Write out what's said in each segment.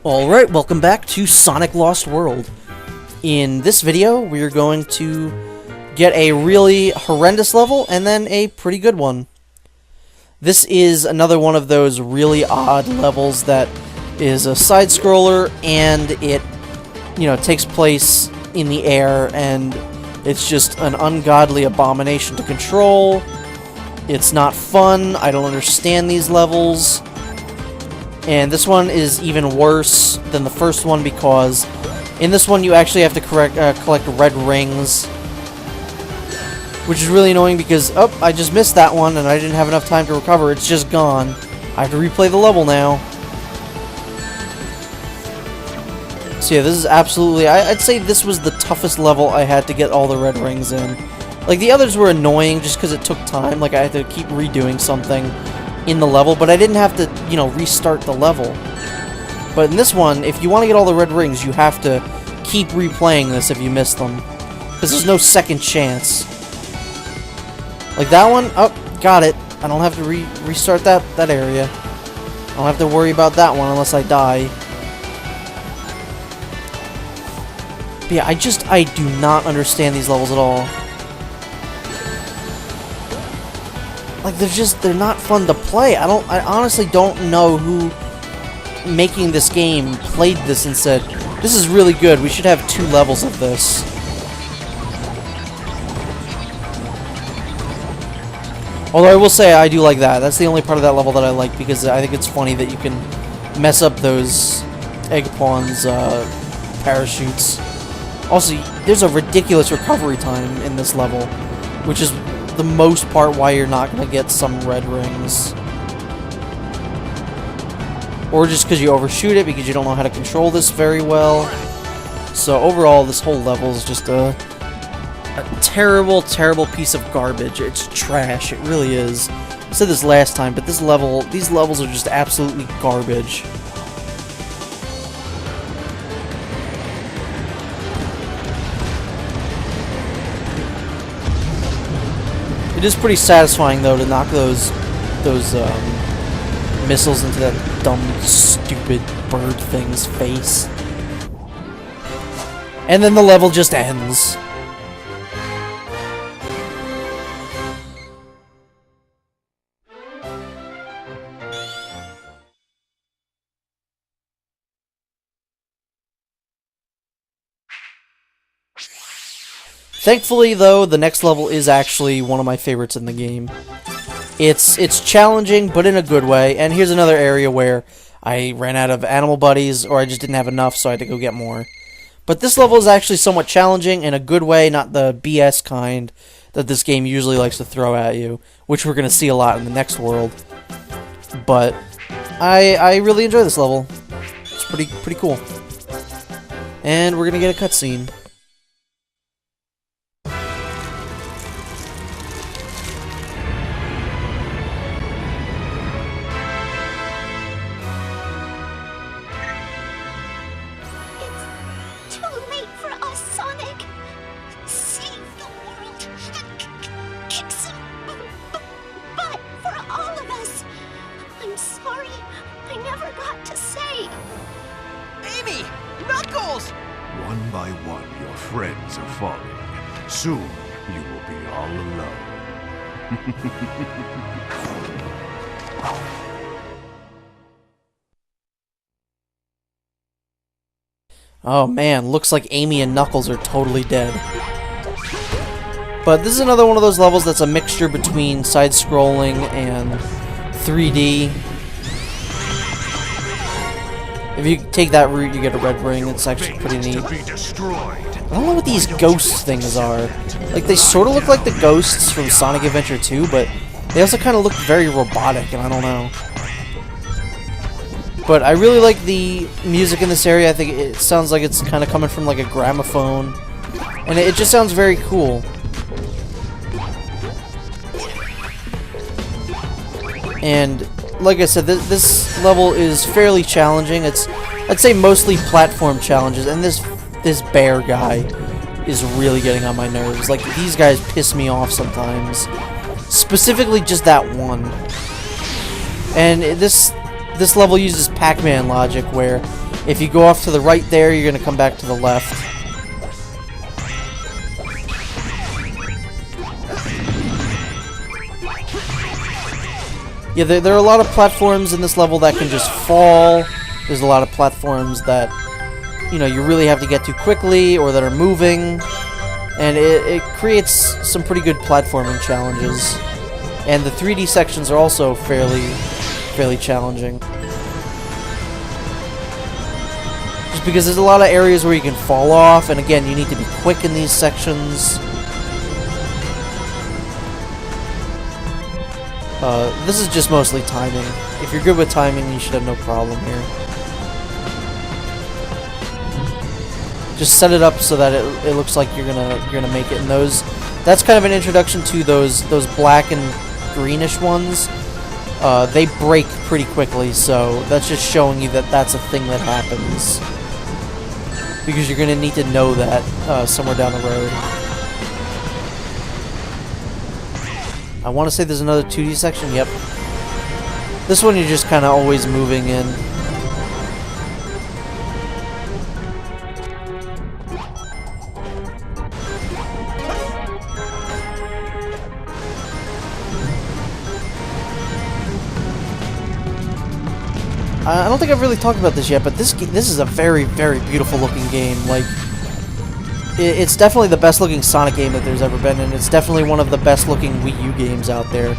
Alright, welcome back to Sonic Lost World. In this video, we're going to get a really horrendous level and then a pretty good one. This is another one of those really odd levels that is a side-scroller and it, takes place in the air and it's just an ungodly abomination to control. It's not fun, I don't understand these levels. And this one is even worse than the first one because in this one you actually have to collect red rings. Which is really annoying because, oh, I just missed that one and I didn't have enough time to recover. It's just gone. I have to replay the level now. So yeah, this is absolutely... I'd say this was the toughest level I had to get all the red rings in. Like, the others were annoying just because it took time. Like, I had to keep redoing something in the level, but I didn't have to, restart the level. But in this one, if you want to get all the red rings, you have to keep replaying this if you miss them. Because there's no second chance. Like that one, oh, got it. I don't have to restart that area. I don't have to worry about that one unless I die. But yeah, I do not understand these levels at all. Like, they're not fun to play. I honestly don't know who making this game played this and said, this is really good, we should have 2 levels of this. Although I will say I do like that. That's the only part of that level that I like because I think it's funny that you can mess up those egg pawns parachutes. Also, there's a ridiculous recovery time in this level, which is the most part why you're not going to get some red rings. Or just because you overshoot it because you don't know how to control this very well. So overall, this whole level is just a terrible, terrible piece of garbage. It's trash. It really is. I said this last time, but these levels are just absolutely garbage. It is pretty satisfying though to knock those missiles into that dumb, stupid bird thing's face. And then the level just ends. Thankfully, though, the next level is actually one of my favorites in the game. It's challenging, but in a good way, and here's another area where I ran out of animal buddies, or I just didn't have enough, so I had to go get more. But this level is actually somewhat challenging in a good way, not the BS kind that this game usually likes to throw at you, which we're going to see a lot in the next world. But I really enjoy this level. It's pretty cool. And we're going to get a cutscene. One by one, your friends are falling. Soon, you will be all alone. Oh man, looks like Amy and Knuckles are totally dead. But this is another one of those levels that's a mixture between side-scrolling and 3D. If you take that route, you get a red ring. It's actually pretty neat. I don't know what these ghost things are. Like, they sort of look like the ghosts from Sonic Adventure 2, but they also kind of look very robotic, and I don't know. But I really like the music in this area. I think it sounds like it's kind of coming from like a gramophone. And it just sounds very cool. And like I said, this level is fairly challenging. It's, I'd say, mostly platform challenges, and this bear guy is really getting on my nerves. Like, these guys piss me off sometimes. Specifically just that one. And this level uses Pac-Man logic where If you go off to the right there, you're going to come back to the left. Yeah, there are a lot of platforms in this level that can just fall. There's a lot of platforms that, you know, you really have to get to quickly or that are moving. And it creates some pretty good platforming challenges. And the 3D sections are also fairly challenging. Just because there's a lot of areas where you can fall off, and again, you need to be quick in these sections. This is just mostly timing. If you're good with timing, you should have no problem here. Just set it up so that it looks like you're gonna make it. And that's kind of an introduction to those black and greenish ones. They break pretty quickly, so that's just showing you that that's a thing that happens. Because you're gonna need to know that somewhere down the road. I want to say there's another 2D section. Yep. This one you're just kind of always moving in. I don't think I've really talked about this yet, but this is a very, very beautiful looking game. Like, it's definitely the best looking Sonic game that there's ever been, and it's definitely one of the best looking Wii U games out there.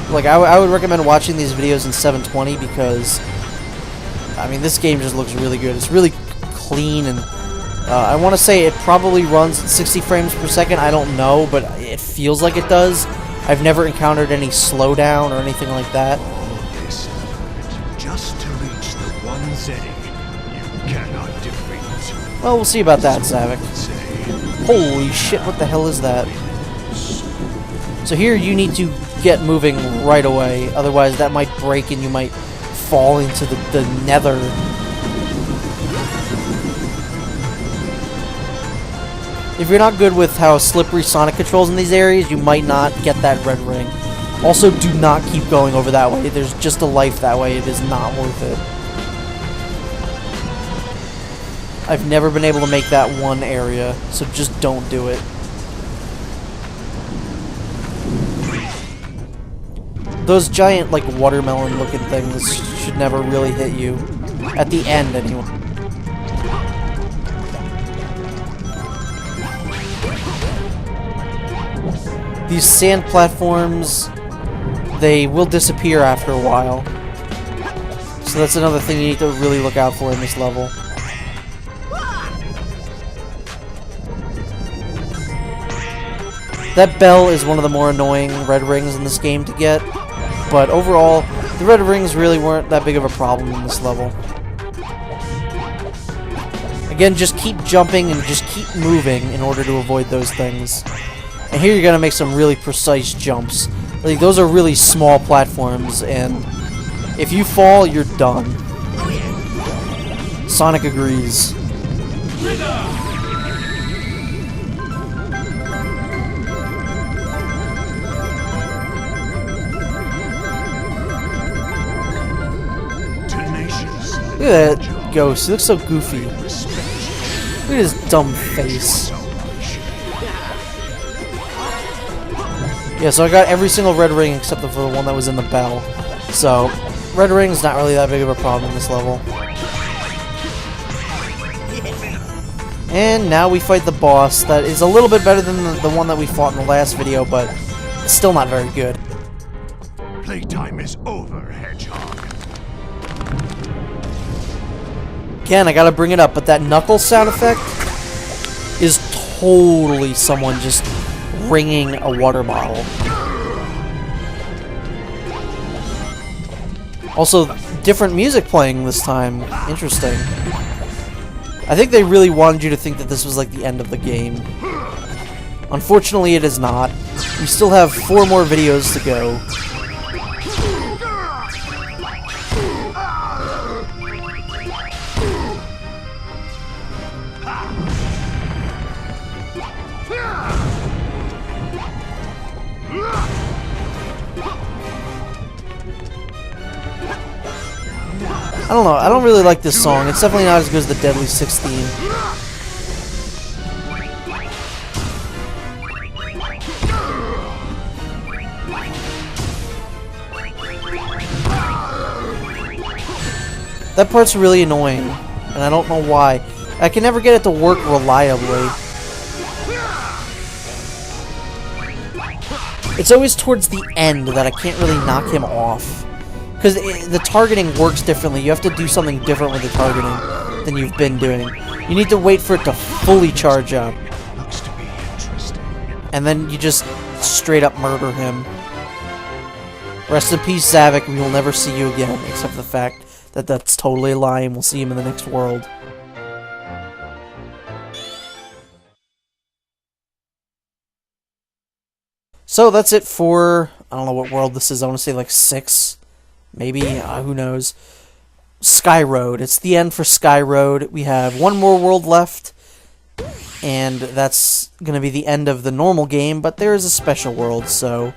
Like, I would recommend watching these videos in 720 because, I mean, this game just looks really good. It's really clean, and I want to say it probably runs at 60 frames per second. I don't know, but it feels like it does. I've never encountered any slowdown or anything like that. Just to reach the one setting you cannot defeat. Well, we'll see about that, Zavok. Holy shit, what the hell is that? So here you need to get moving right away, otherwise that might break and you might fall into the nether. If you're not good with how slippery Sonic controls in these areas, you might not get that red ring. Also, do not keep going over that way. There's just a life that way. It is not worth it. I've never been able to make that one area, so just don't do it. Those giant, like, watermelon-looking things should never really hit you. At the end, anyway. These sand platforms, they will disappear after a while. So that's another thing you need to really look out for in this level. That bell is one of the more annoying red rings in this game to get, but overall, the red rings really weren't that big of a problem in this level. Again, just keep jumping and just keep moving in order to avoid those things. And here you're gonna make some really precise jumps. Like, those are really small platforms, and if you fall, you're done. Sonic agrees. Look at that ghost. He looks so goofy. Look at his dumb face. Yeah, so I got every single red ring except for the one that was in the bell. So, red ring's not really that big of a problem in this level. And now we fight the boss. That is a little bit better than the one that we fought in the last video, but it's still not very good. Playtime is over, Hedgehog. Again, I gotta bring it up, but that knuckle sound effect is totally someone just ringing a water bottle. Also, different music playing this time. Interesting. I think they really wanted you to think that this was like the end of the game. Unfortunately, it is not. We still have 4 more videos to go. don't know. I don't really like this song. It's definitely not as good as the Deadly 16. That part's really annoying, and I don't know why. I can never get it to work reliably. It's always towards the end that I can't really knock him off. Because the targeting works differently. You have to do something different with the targeting than you've been doing. You need to wait for it to fully charge up. Looks to be interesting. And then you just straight up murder him. Rest in peace, Zavok. We will never see you again, except for the fact that that's totally a lie, and we'll see him in the next world. So that's it for, I don't know what world this is. I want to say like 6. Maybe, who knows. Sky Road. It's the end for Sky Road. We have one more world left, and that's going to be the end of the normal game, but there is a special world, so